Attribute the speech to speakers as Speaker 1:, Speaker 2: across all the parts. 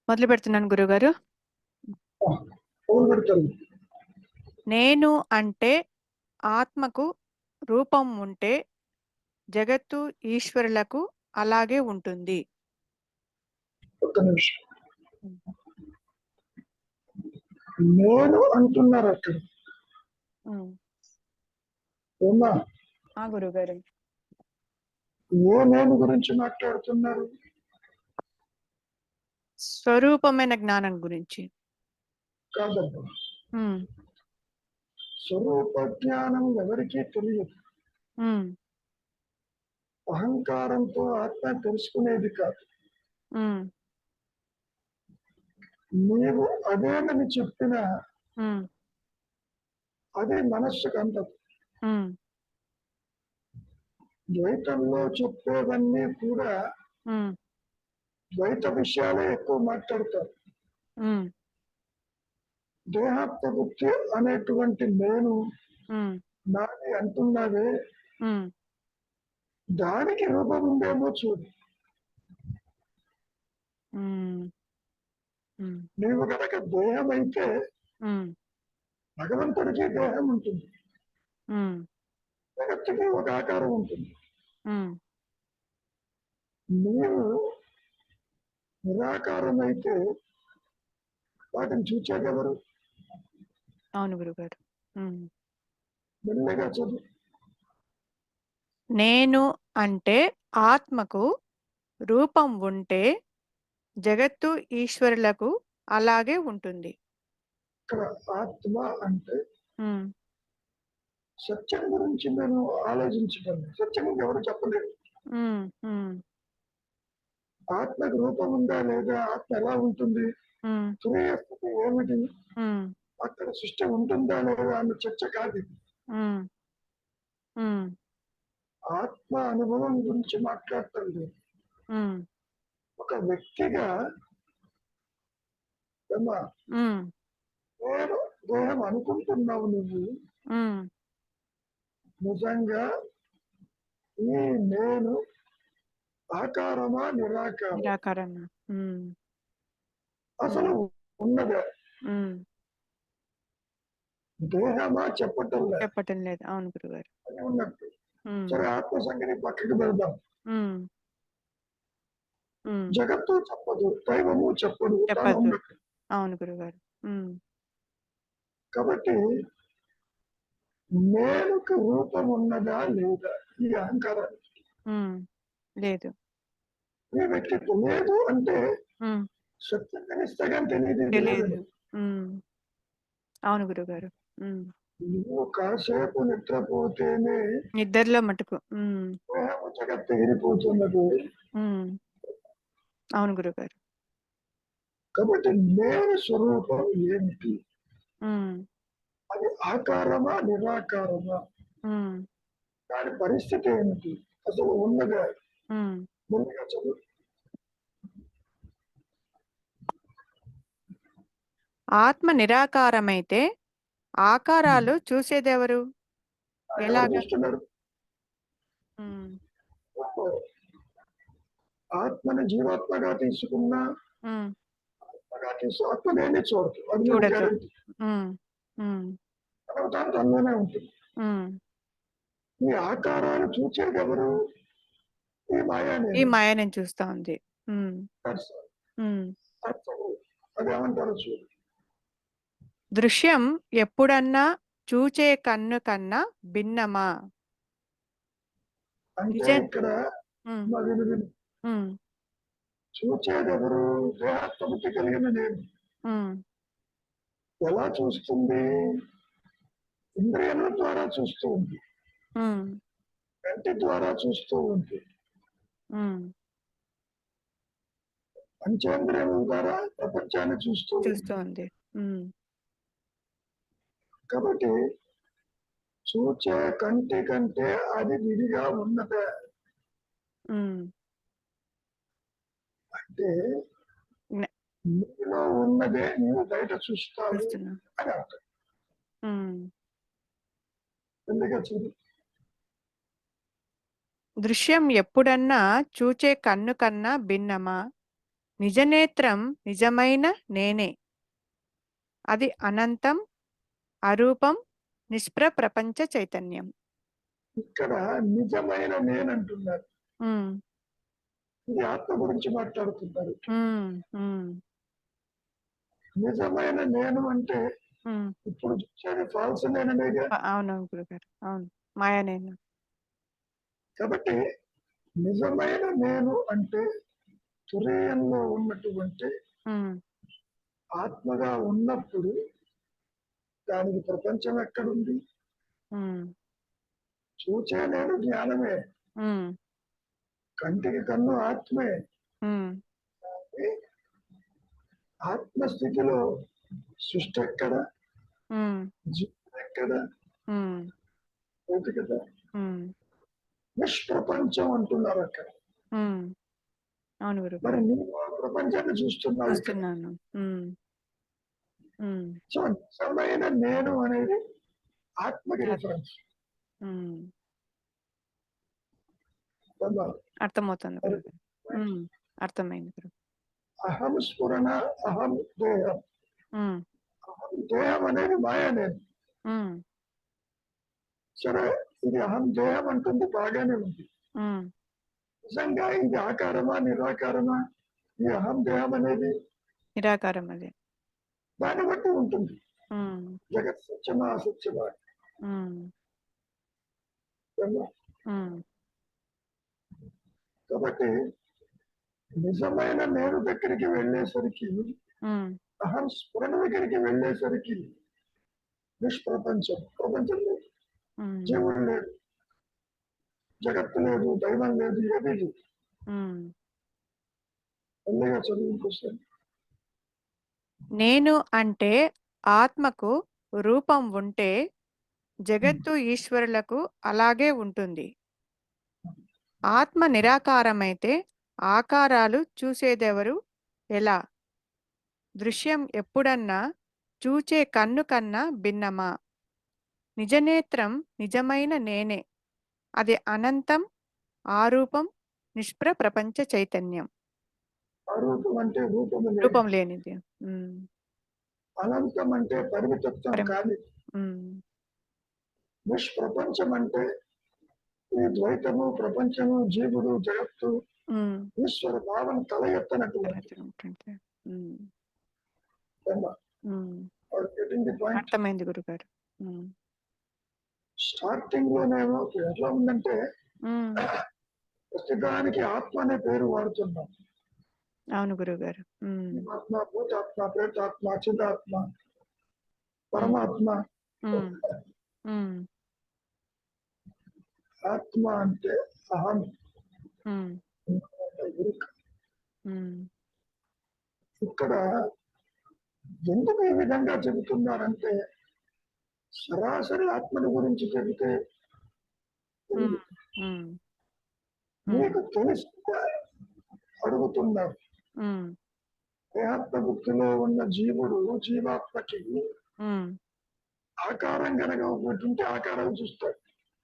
Speaker 1: మొదలు పెడుతున్నాను గురుగారు.
Speaker 2: మొదలు పెడతాను.
Speaker 1: నేను అంటే ఆత్మకు రూపం ఉంటే జగత్తు ఈశ్వరులకు అలాగే ఉంటుంది.
Speaker 2: ఒక్క నిమిషం. నేను అంటున్నారు అక్కడ. ఏమా
Speaker 1: గురుగారు,
Speaker 2: ఏ నేను గురించి మాట్లాడుతున్నారు?
Speaker 1: స్వరూపమైన జ్ఞానం గురించి.
Speaker 2: కాదబ్బా,
Speaker 1: ఉమ్,
Speaker 2: స్వరూప జ్ఞానం ఎవరికీ తెలియదు.
Speaker 1: ఉమ్,
Speaker 2: అహంకారంతో ఆత్మ తెలుసుకునేది కాదు.
Speaker 1: ఉమ్,
Speaker 2: నీవు అదేనని చెప్పిన
Speaker 1: ఉమ్,
Speaker 2: అది మనస్సుకు అందదు.
Speaker 1: ఉమ్,
Speaker 2: ద్వైతంలో చెప్పేవన్నీ కూడా
Speaker 1: ఉమ్,
Speaker 2: ద్వైత విషయాలే ఎక్కువ మాట్లాడతారు.
Speaker 1: ఉమ్,
Speaker 2: దేహాత్మ బుద్ధి అనేటువంటి నేను
Speaker 1: ఉమ్,
Speaker 2: నాది అంటున్నావే,
Speaker 1: ఉమ్,
Speaker 2: దానికి రూపం ఉందేమో చూడు.
Speaker 1: ఉమ్, ఉమ్,
Speaker 2: నీవు కనుక దేహం అయితే
Speaker 1: ఉమ్,
Speaker 2: భగవంతుడికి దేహం ఉంటుంది,
Speaker 1: ఉమ్,
Speaker 2: జగత్తుకి ఒక ఆకారం ఉంటుంది.
Speaker 1: ఉమ్,
Speaker 2: నీవు నిరాకారం అయితే వాటిని చూచేదెవరు?
Speaker 1: అవును గురుగారు.
Speaker 2: మెల్లగా చదువు.
Speaker 1: నేను అంటే ఆత్మకు రూపం ఉంటే జగత్తు ఈశ్వరులకు అలాగే ఉంటుంది.
Speaker 2: ఇక్కడ ఆత్మ అంటే
Speaker 1: ఉమ్,
Speaker 2: సత్యం గురించి నేను ఆలోచించగలను. సత్యం ఎవరు చెప్పలేరు.
Speaker 1: ఉమ్, ఉమ్,
Speaker 2: ఆత్మకు రూపం ఉందా లేదా, ఆత్మ ఎలా ఉంటుంది,
Speaker 1: ఉమ్,
Speaker 2: తురియ స్థితి ఏమిటి,
Speaker 1: ఉమ్,
Speaker 2: అక్కడ సృష్టి ఉంటుందా లేదా అన్న చర్చ కాదు ఇది.
Speaker 1: ఉమ్, ఉమ్,
Speaker 2: ఆత్మ అనుభవం గురించి మాట్లాడుతుంది.
Speaker 1: ఉమ్,
Speaker 2: ఒక వ్యక్తిగా ఏమా
Speaker 1: ఉమ్,
Speaker 2: నేను దేహం అనుకుంటున్నావు నువ్వు,
Speaker 1: ఉమ్,
Speaker 2: నిజంగా ఈ నేను ఆకారమా నిరాకారం,
Speaker 1: నిరాకరణ. ఉమ్,
Speaker 2: అసలు ఉన్నదే
Speaker 1: ఉమ్,
Speaker 2: దేహమా చెప్పటం లేదు.
Speaker 1: చెప్పటం లేదు. అవును గురుగారు.
Speaker 2: అని ఉన్నట్టు.
Speaker 1: ఉమ్,
Speaker 2: సరే, ఆత్మ సంఖ్యని పక్కకి పెడదాం.
Speaker 1: ఉమ్, ఉమ్,
Speaker 2: జగత్తు చెప్పదు, దైవము చెప్పదు, తాను
Speaker 1: చెప్పద్దు.
Speaker 2: ఉన్నట్టు.
Speaker 1: అవును గురుగారు. ఉమ్,
Speaker 2: కాబట్టి నేనుకు రూపం ఉన్నదా లేదా, ఈ అహంకారానికి,
Speaker 1: ఉమ్, లేదు.
Speaker 2: ఈ వ్యక్తిత్వం లేదు అంటే
Speaker 1: ఉమ్,
Speaker 2: సత్యం కనిస్తే కానీ తెలియదు
Speaker 1: తెలియదు.
Speaker 2: లేదని.
Speaker 1: ఉమ్, అవును గురుగారు. ఉమ్,
Speaker 2: నువ్వు కాసేపు నిద్రపోతేనే
Speaker 1: నిద్రలో మటుకు. ఉమ్,
Speaker 2: దేహము జగత్తు ఎగిరిపోతున్నది.
Speaker 1: ఉమ్, అవును గురుగారు.
Speaker 2: కాబట్టి నేను స్వరూపం ఏమిటి,
Speaker 1: ఉమ్,
Speaker 2: అది ఆకారమా నిరాకారమా,
Speaker 1: ఉమ్,
Speaker 2: దాని పరిస్థితి ఏమిటి, అసలు ఉన్నదా?
Speaker 1: ఉమ్,
Speaker 2: ముందుగా చదువు.
Speaker 1: ఆత్మ నిరాకారమైతే ఆకారాలు చూసేదెవరు?
Speaker 2: ఎవరు
Speaker 1: ఎలాగా?
Speaker 2: చూస్తున్నారు?
Speaker 1: ఉమ్,
Speaker 2: ఆత్మని జీవాత్మగా తీసుకున్నా,
Speaker 1: ఉమ్,
Speaker 2: ఆత్మ దేన్ని చూడదు, అది నేను
Speaker 1: చూడదు.
Speaker 2: గ్యారెంటీ.
Speaker 1: ఉమ్, ఉమ్,
Speaker 2: దాని తనలోనే ఉంటుంది.
Speaker 1: ఉమ్,
Speaker 2: ఈ ఆకారాన్ని చూసేది ఎవరు? ఈ మాయా
Speaker 1: ఈ
Speaker 2: నేను.
Speaker 1: మాయ నేను చూస్తా ఉంది. ఉమ్, ఉమ్,
Speaker 2: అది ఏమంటారు చూడు.
Speaker 1: దృశ్యం ఎప్పుడన్నా చూచే కన్ను కన్నా భిన్నమా?
Speaker 2: అంటే
Speaker 1: నిజం.
Speaker 2: ఇక్కడ
Speaker 1: ఉమ్,
Speaker 2: విను,
Speaker 1: ఉమ్,
Speaker 2: చూచేది ఎవరు? దేహాత్మకి కలిగిన నేను.
Speaker 1: ఉమ్,
Speaker 2: ఎలా చూస్తుంది? ఇంద్రియాల ద్వారా చూస్తూ ఉంది,
Speaker 1: ఉమ్,
Speaker 2: కంటి ద్వారా చూస్తూ ఉంది,
Speaker 1: ఉమ్,
Speaker 2: పంచేంద్రియాల ద్వారా ప్రపంచాన్ని చూస్తూ ఉంది.
Speaker 1: చూస్తూ ఉంది. ఉమ్,
Speaker 2: కాబట్టి చూచే కంటి కంటే అది విడిగా ఉన్నదే.
Speaker 1: ఉమ్,
Speaker 2: అంటే
Speaker 1: న-
Speaker 2: నీలో ఉన్నదే నీవు బయట చూస్తావు
Speaker 1: చూస్తున్నా.
Speaker 2: అని అర్థం.
Speaker 1: ఉమ్,
Speaker 2: ఎందుకు చూడు.
Speaker 1: దృశ్యం ఎప్పుడన్నా చూచే కన్ను కన్నా భిన్నమా? నిజనేత్రం నిజమైన నేనే, అది అనంతం, అరూపం, నిష్ప్రపంచ చైతన్యం.
Speaker 2: ఇక్కడ నిజమైన నేను అంటున్నారు.
Speaker 1: ఉమ్,
Speaker 2: ఇది ఆత్మ గురించి మాట్లాడుతున్నారు.
Speaker 1: ఉమ్, ఉమ్,
Speaker 2: నిజమైన నేను అంటే
Speaker 1: ఉమ్.
Speaker 2: ఇప్పుడు చూసేది ఫాల్స్ నేననేగా.
Speaker 1: అవును గురుగారు, అవును, మాయా నేను.
Speaker 2: కాబట్టి నిజమైన నేను అంటే తురీయంలో ఉన్నటువంటి
Speaker 1: ఉమ్,
Speaker 2: ఆత్మగా ఉన్నప్పుడు దానికి ప్రపంచం ఎక్కడుంది?
Speaker 1: ఉమ్,
Speaker 2: చూచే నేను జ్ఞానమే,
Speaker 1: ఉమ్,
Speaker 2: కంటికి కన్ను ఆత్మే.
Speaker 1: ఉమ్,
Speaker 2: ఆత్మస్థితిలో సృష్టి ఎక్కడ,
Speaker 1: ఉమ్,
Speaker 2: జీవనం ఎక్కడ?
Speaker 1: ఉమ్,
Speaker 2: లేదు కదా.
Speaker 1: ఉమ్,
Speaker 2: నిష్ప్రపంచం అంటున్నారు అక్కడ.
Speaker 1: ఉమ్. అవును
Speaker 2: మరి
Speaker 1: గురుగారు,
Speaker 2: నీవు ఆ ప్రపంచాన్ని చూస్తున్నావు ఇక్కడ.
Speaker 1: చూస్తున్నాను. ఉమ్, ఉమ్,
Speaker 2: సో నిజమైన నేను అనేది ఆత్మకి రిఫరెన్స్.
Speaker 1: ఉమ్.
Speaker 2: కదా.
Speaker 1: అర్థమవుతుంది గురుగారు. ఉమ్, అర్థమైంది గురు.
Speaker 2: అహం స్ఫురణ, అహం దేహం.
Speaker 1: ఉమ్,
Speaker 2: అహం దేహం అనేది మాయా నేను.
Speaker 1: ఉమ్,
Speaker 2: సరే, ఇది అహం దేహం అంటుంది, బాగానే ఉంది.
Speaker 1: ఉమ్.
Speaker 2: నిజంగా ఇది ఆకారమా నిరాకారమా? ఈ అహం దేహం అనేది
Speaker 1: నిరాకారం అది.
Speaker 2: దాన్ని బట్టి ఉంటుంది.
Speaker 1: ఉమ్,
Speaker 2: జగత్ సత్యమా అసత్యమా?
Speaker 1: ఉమ్,
Speaker 2: కదా.
Speaker 1: ఉమ్,
Speaker 2: కాబట్టి నిజమైన నేను దగ్గరికి వెళ్ళేసరికి,
Speaker 1: ఉమ్,
Speaker 2: అహం స్ఫురణ దగ్గరికి వెళ్ళేసరికి నిష్ప్రపంచం, ప్రపంచం లేదు,
Speaker 1: ఉమ్,
Speaker 2: జీవుడు లేడు, జగత్తు లేదు, దైవం లేదు, ఏది లేదు.
Speaker 1: ఉమ్.
Speaker 2: మెల్లగా చదువుకొస్తాను.
Speaker 1: నేను అంటే ఆత్మకు రూపం ఉంటే జగత్తు ఈశ్వరులకు అలాగే ఉంటుంది. ఆత్మ నిరాకారమైతే ఆకారాలు చూసేదెవరు, ఎలా? దృశ్యం ఎప్పుడన్నా చూచే కన్ను కన్నా భిన్నమా? నిజనేత్రం నిజమైన నేనే, అది అనంతం, ఆరూపం, నిష్ప్రపంచ చైతన్యం.
Speaker 2: అరూపం అంటే రూపము లేదు,
Speaker 1: రూపం లేనిది. ఉమ్,
Speaker 2: అనంతం అంటే పరిమితత్వం
Speaker 1: పరిమితం.
Speaker 2: కాదు,
Speaker 1: ఉమ్,
Speaker 2: నిష్ప్రపంచం అంటే ఈ ద్వైతము, ప్రపంచము, జీవుడు, జగత్తు,
Speaker 1: ఉమ్.
Speaker 2: ఈశ్వర భావన తల ఎత్తనటువంటి.
Speaker 1: ఉంటుంది. Um, um.
Speaker 2: Getting the point.
Speaker 1: అర్థమైంది గురుగారు. ఉమ్,
Speaker 2: స్టార్టింగ్ లోనేమో ఎట్లా ఉందంటే
Speaker 1: ఉమ్.
Speaker 2: ప్రస్తుతానికి ఆత్మ అనే పేరు వాడుతున్నాం.
Speaker 1: అవును గురుగారు. ఉమ్,
Speaker 2: ఆత్మ, భూతాత్మ, ప్రేతాత్మ, చిదాత్మ,
Speaker 1: ఉమ్,
Speaker 2: పరమాత్మ.
Speaker 1: ఉమ్, ఉమ్,
Speaker 2: ఆత్మ అంటే అహం,
Speaker 1: ఉమ్,
Speaker 2: ఎరుక.
Speaker 1: ఉమ్,
Speaker 2: ఇక్కడ ఎందుకు ఈ విధంగా చెబుతున్నారంటే సరాసరి ఆత్మని గురించి చెబితే
Speaker 1: ఉమ్, ఉమ్, ఉమ్,
Speaker 2: మీకు తెలిసి అడుగుతున్నారు.
Speaker 1: ఉమ్,
Speaker 2: దేహాత్మ బుద్ధిలో ఉన్న జీవుడు, జీవాత్మకి
Speaker 1: ఉమ్.
Speaker 2: ఆకారం కనుక ఒకటి ఆకారం చూస్తాడు.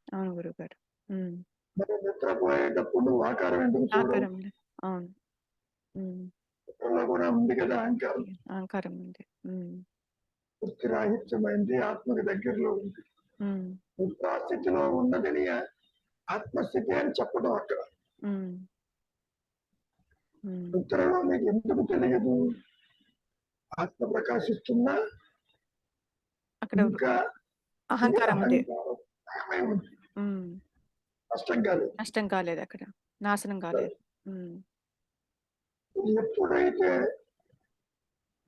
Speaker 1: అవును గురుగారు. ఉమ్.
Speaker 2: మరి నిద్రపోయేటప్పుడు ఆకారం ఎందుకు చూడవు?
Speaker 1: ఆకారం లేదు. అవును. ఉమ్.
Speaker 2: నిద్రలో కూడా ఉంది కదా అహంకారం.
Speaker 1: అహంకారం ఉంది. ఉమ్,
Speaker 2: వృత్తిరాహిత్యమైంది, ఆత్మకి దగ్గరలో ఉంది.
Speaker 1: ఉమ్,
Speaker 2: నిద్రాస్థితిలో ఉన్నదని ఆత్మస్థితి అని చెప్పడం అక్కడ.
Speaker 1: ఉమ్, ఉమ్.
Speaker 2: నిద్రలో మీకు ఎందుకు తెలియదు? ఆత్మ ప్రకాశిస్తున్నా
Speaker 1: అక్కడ
Speaker 2: ఇంకా ఈ
Speaker 1: అహంకారం ఉంది.
Speaker 2: అహంకారం భయమై ఉంది.
Speaker 1: ఉమ్.
Speaker 2: నష్టం కాలేదు.
Speaker 1: నష్టం కాలేదు, అక్కడ నాశనం కాలేదు. ఉమ్,
Speaker 2: ఎప్పుడైతే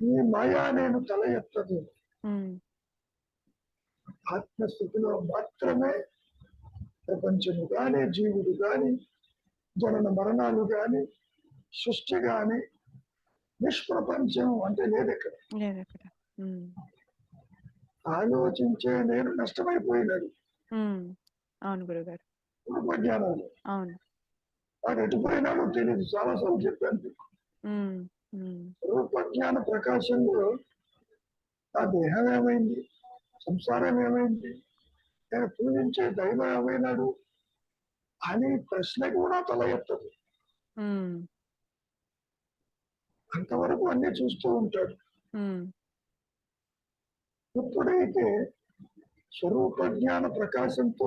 Speaker 2: ఈ మాయా నేను తల ఎత్తదు,
Speaker 1: ఉమ్,
Speaker 2: ఆత్మస్థితిలో మాత్రమే ప్రపంచము గాని, జీవుడు గాని, జనన మరణాలు గాని, సృష్టి గాని, నిష్ప్రపంచం అంటే లేదు ఇక్కడ.
Speaker 1: లేదు అక్కడ. ఉమ్,
Speaker 2: ఆలోచించే నేను నష్టమైపోయినాడు
Speaker 1: ఉమ్. అవును గురుగారు.
Speaker 2: జ్ఞానాలు.
Speaker 1: అవును.
Speaker 2: వాడు ఎటుపోయినాడో తెలియదు, చాలాసార్లు చెప్పాను మీకు.
Speaker 1: ఉమ్, ఉమ్,
Speaker 2: రూపజ్ఞాన ప్రకాశంలో ఆ దేహం ఏమైంది, సంసారం ఏమైంది, నేను పూజించే దైవం ఏమైనాడు అని ప్రశ్న కూడా తల ఎత్తదు.
Speaker 1: ఉమ్.
Speaker 2: అంతవరకు అన్ని చూస్తూ ఉంటాడు.
Speaker 1: ఉమ్,
Speaker 2: ఎప్పుడైతే స్వరూప జ్ఞాన ప్రకాశంతో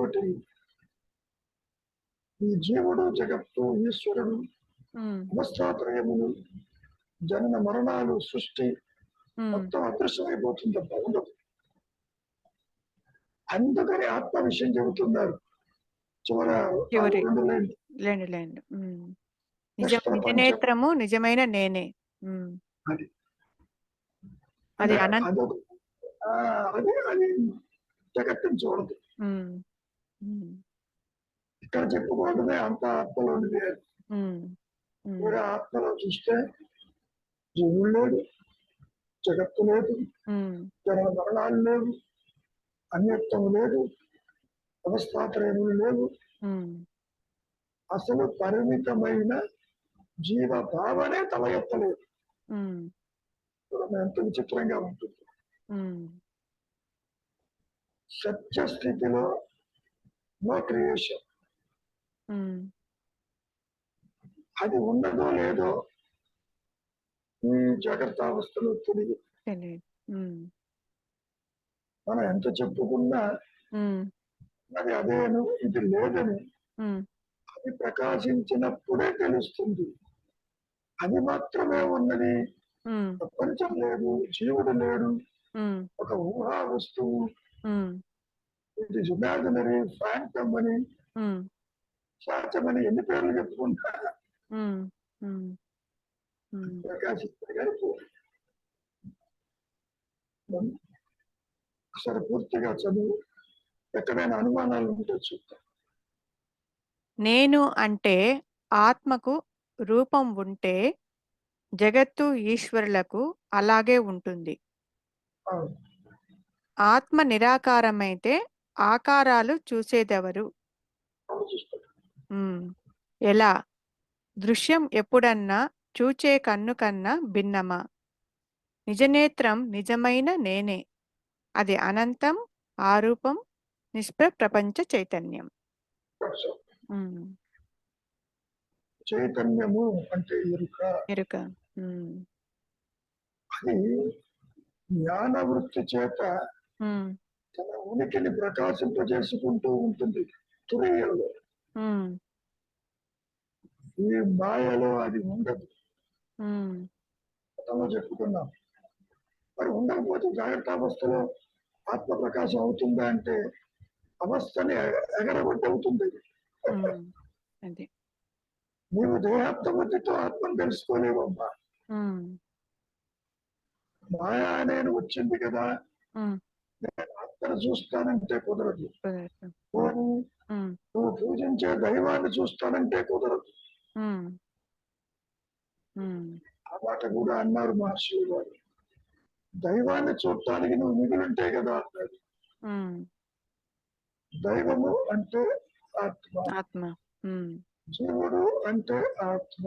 Speaker 2: ఈ జీవుడు, జగత్తు, ఈశ్వరుడు,
Speaker 1: ఉమ్,
Speaker 2: అవస్థాత్రయములు, జనన మరణాలు, సృష్టి
Speaker 1: ఉమ్.
Speaker 2: మొత్తం అదృశ్యమైపోతుంది తప్ప ఉండదు. అందుకని ఆత్మ విషయం చెబుతున్నారు చివర
Speaker 1: చివరి
Speaker 2: 2 లైన్లు.
Speaker 1: లేండి నిజ
Speaker 2: నిష్ప్రపంచం
Speaker 1: నిజనేత్రము నిజమైన నేనే. ఉమ్,
Speaker 2: అది
Speaker 1: అది
Speaker 2: అంటే
Speaker 1: అనంత.
Speaker 2: అదొక అది అది జగత్తుని చూడదు.
Speaker 1: ఉమ్, ఉమ్,
Speaker 2: ఇక్కడ చెప్పుకోవడమే అంత ఆత్మలోనిది.
Speaker 1: ఉమ్, ఉమ్,
Speaker 2: వేరే ఆత్మలో చూస్తే జీవుడు లేదు, జగత్తు లేదు,
Speaker 1: ఉమ్,
Speaker 2: జనన మరణాలు లేవు, అన్యత్వం లేదు, అవస్థాత్రయములు లేవు.
Speaker 1: ఉమ్,
Speaker 2: అసలు పరిమితమైన జీవ భావనే తల ఎత్తలేదు.
Speaker 1: ఉమ్,
Speaker 2: ఎంత విచిత్రంగా ఉంటుంది.
Speaker 1: ఉమ్,
Speaker 2: సత్య స్థితిలో నో క్రియేషన్.
Speaker 1: ఉమ్.
Speaker 2: అది ఉన్నదో లేదో ఈ జాగ్రత్త అవస్థలో తెలియదు.
Speaker 1: తెలియదు. ఉమ్,
Speaker 2: మనం ఎంత చెప్పుకున్నా
Speaker 1: ఉమ్,
Speaker 2: అది అదేను, ఇది లేదని
Speaker 1: ఉమ్,
Speaker 2: అది ప్రకాశించినప్పుడే తెలుస్తుంది. అది మాత్రమే ఉన్నది,
Speaker 1: ఉమ్,
Speaker 2: ప్రపంచం లేదు, జీవుడు లేడు,
Speaker 1: ఉమ్,
Speaker 2: ఒక ఊహా వస్తువు,
Speaker 1: ఉమ్,
Speaker 2: ఇట్ ఇస్ ఇమాజినరీ, ఫ్యాంటమ్ అని,
Speaker 1: ఉమ్,
Speaker 2: శాచమని ఎన్ని పేర్లు చెప్పుకుంటా
Speaker 1: ఉమ్, ఉమ్, ఉమ్.
Speaker 2: ప్రకాశిస్తే కానీ ఒకసారి పూర్తిగా చదువు, ఎక్కడైనా అనుమానాలు ఉంటే చూద్దాం.
Speaker 1: నేను అంటే ఆత్మకు రూపం ఉంటే జగత్తు ఈశ్వరులకు అలాగే ఉంటుంది.
Speaker 2: అవును,
Speaker 1: ఆత్మ నిరాకారమైతే ఆకారాలు చూసేదెవరు?
Speaker 2: ఆలోచిస్తాం.
Speaker 1: ఉమ్, ఎలా? దృశ్యం ఎప్పుడన్నా చూచే కన్ను కన్నా భిన్నమా? నిజనేత్రం నిజమైన నేనే, అది అనంతం, ఆరూపం, ప్రపంచ చైతన్యం. ఉమ్,
Speaker 2: చైతన్యము అంటే ఎరుక.
Speaker 1: ఎరుక. ఉమ్,
Speaker 2: అది జ్ఞాన వృత్తి చేత
Speaker 1: ఉమ్,
Speaker 2: తన ఉనికిని ప్రకాశింపజేసుకుంటూ ఉంటుంది తురియల్లో.
Speaker 1: ఉమ్,
Speaker 2: ఈ మాయలో అది ఉండదు.
Speaker 1: ఉమ్,
Speaker 2: గతంలో చెప్పుకున్నాం. మరి ఉండకపోతే జాగ్రత్త అవస్థలో ఆత్మ ప్రకాశం అవుతుందా అంటే అవస్థని ఎగరగొట్టి అవుతుంది.
Speaker 1: ఉమ్. అది.
Speaker 2: నీవు దేహాత్మ బుద్ధితో ఆత్మను తెలుసుకోలేవమ్మా.
Speaker 1: ఉమ్,
Speaker 2: మాయా నేను వచ్చింది కదా,
Speaker 1: ఉమ్,
Speaker 2: నేను ఆత్మను చూస్తానంటే కుదరదు.
Speaker 1: కుదరదు.
Speaker 2: పోనీ
Speaker 1: ఉమ్,
Speaker 2: నువ్వు పూజించే దైవాన్ని చూస్తానంటే కుదరదు.
Speaker 1: ఉమ్, ఉమ్,
Speaker 2: ఆ మాట కూడా అన్నారు మహర్షి గారు. దైవాన్ని చూడటానికి నువ్వు మిగిలింటే కదా అన్నాడు.
Speaker 1: ఉమ్.
Speaker 2: దైవము అంటే ఆత్మ,
Speaker 1: ఆత్మ. ఉమ్,
Speaker 2: జీవుడు అంటే ఆత్మ,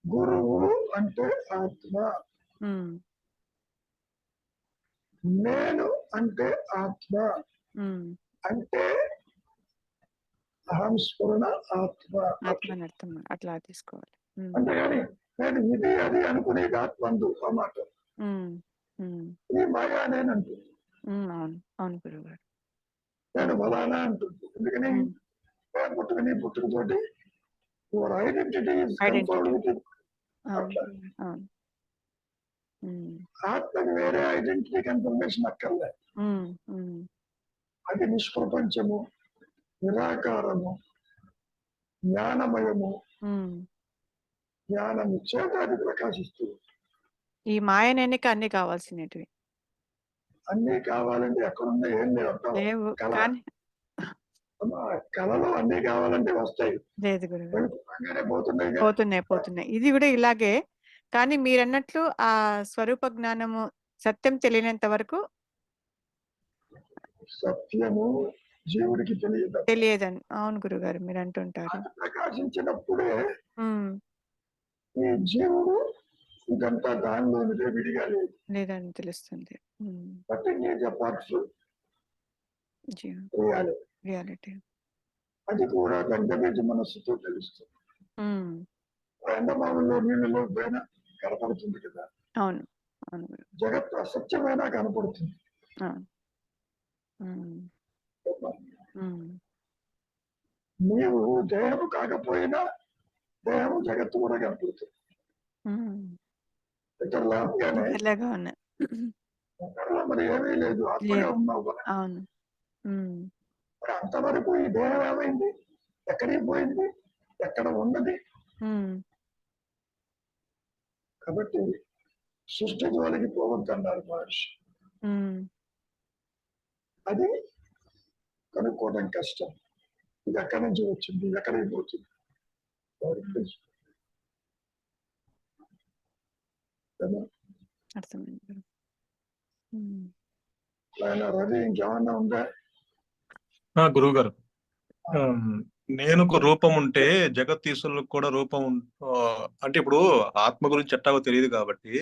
Speaker 2: గురువు అంటే ఆత్మ,
Speaker 1: ఉమ్,
Speaker 2: నేను అంటే ఆత్మ.
Speaker 1: ఉమ్.
Speaker 2: అంటే అహం స్ఫురణ ఆత్మ.
Speaker 1: ఆత్మని అర్థం అట్లా తీసుకోవాలి. ఉమ్,
Speaker 2: అంతేగాని నేను ఇది అది అనుకునేది ఆత్మ అందు ఆ మాట.
Speaker 1: ఉమ్, ఉమ్,
Speaker 2: ఈ మాయా నేను అంటుంది,
Speaker 1: ఉమ్. అవును, అవును గురువుగారు.
Speaker 2: నేను బలానా అంటుంది. ఎందుకని
Speaker 1: ఉమ్,
Speaker 2: నేను పుట్టుకని పుట్టుకతోటి your identity is conferred
Speaker 1: identity.
Speaker 2: With it.
Speaker 1: అవును,
Speaker 2: అట్లా
Speaker 1: అవును. ఉమ్,
Speaker 2: ఆత్మకి వేరే ఐడెంటిటీ కన్ఫర్మేషన్ అక్కర్లే.
Speaker 1: ఉమ్, ఉమ్,
Speaker 2: అది నిష్ప్రపంచము, నిరాకారము, జ్ఞానమయము.
Speaker 1: ఉమ్.
Speaker 2: జ్ఞానము చేత అది ప్రకాశిస్తుంది.
Speaker 1: ఈ మాయనేనికి అన్ని కావాల్సినవి
Speaker 2: అన్నీ కావాలంటే ఎక్కడున్నా ఏం లేవు.
Speaker 1: లేవు
Speaker 2: కళ,
Speaker 1: కానీ
Speaker 2: కళలో అన్నీ కావాలంటే వస్తాయి,
Speaker 1: లేదు గురువు.
Speaker 2: వెళ్ళిపోగానే పోతున్నాయి.
Speaker 1: పోతున్నాయి. ఇది కూడా ఇలాగే. కానీ మీరన్నట్లు ఆ స్వరూప జ్ఞానము సత్యం తెలియనంత వరకు
Speaker 2: సత్యము జీవుడికి తెలియదు.
Speaker 1: తెలియదని. అవును గురుగారు, మీరు అంటుంటారు.
Speaker 2: అది ప్రకాశించినప్పుడే
Speaker 1: ఉమ్,
Speaker 2: ఈ జీవుడు ఇదంతా దానిలోనిదే, విడిగా లేదు.
Speaker 1: లేదని తెలుస్తుంది. ఉమ్,
Speaker 2: నథింగ్ ఈజ్ అపార్ట్ ఫ్రమ్
Speaker 1: జీవం,
Speaker 2: రియాలిటీ.
Speaker 1: రియాలిటీ.
Speaker 2: అది కూడా గంగబీజ మనస్సుతో తెలుస్తుంది.
Speaker 1: ఉమ్,
Speaker 2: ఎండమావుల్లో నీళ్ళలో పోయినా కనపడుతుంది కదా.
Speaker 1: అవును. అవును.
Speaker 2: జగత్తు అసత్యమైన కనపడుతుంది.
Speaker 1: అవును. హ్మ్. హ్మ్.
Speaker 2: నీవు దేహము కాకపోయినా దేహము జగత్తు కూడా కనపడుతుంది.
Speaker 1: హ్మ్.
Speaker 2: ఇతరులాగానే
Speaker 1: ఇద్దరిలాగా ఉన్నాయి.
Speaker 2: ఒకరిలో మరి ఏమీ లేదు, ఆత్మగా
Speaker 1: లేదు.
Speaker 2: ఉన్నావు కదా.
Speaker 1: అవును. హ్మ్.
Speaker 2: మరి అంతవరకు ఈ దేహం ఏమైంది, ఎక్కడికి పోయింది, ఎక్కడ ఉన్నది?
Speaker 1: హ్మ్.
Speaker 2: కాబట్టి సృష్టి జోలికి పోవద్దన్నారు మహర్షి.
Speaker 1: హ్మ్.
Speaker 2: అది కనుక్కోవడం కష్టం. ఇది ఎక్కడి నుంచి వచ్చింది, ఎక్కడికి పోతుంది ఎవరికి తెలుసు కదా.
Speaker 1: అర్థమైంది. హ్మ్.
Speaker 2: ఆయన రవి ఇంకేమన్నా ఉందా?
Speaker 3: గురువు గారు, నేను ఒక రూపం ఉంటే జగత్తీశ్వరులకు కూడా రూపం అంటే ఇప్పుడు ఆత్మ గురించి ఎట్టాగో తెలియదు కాబట్టి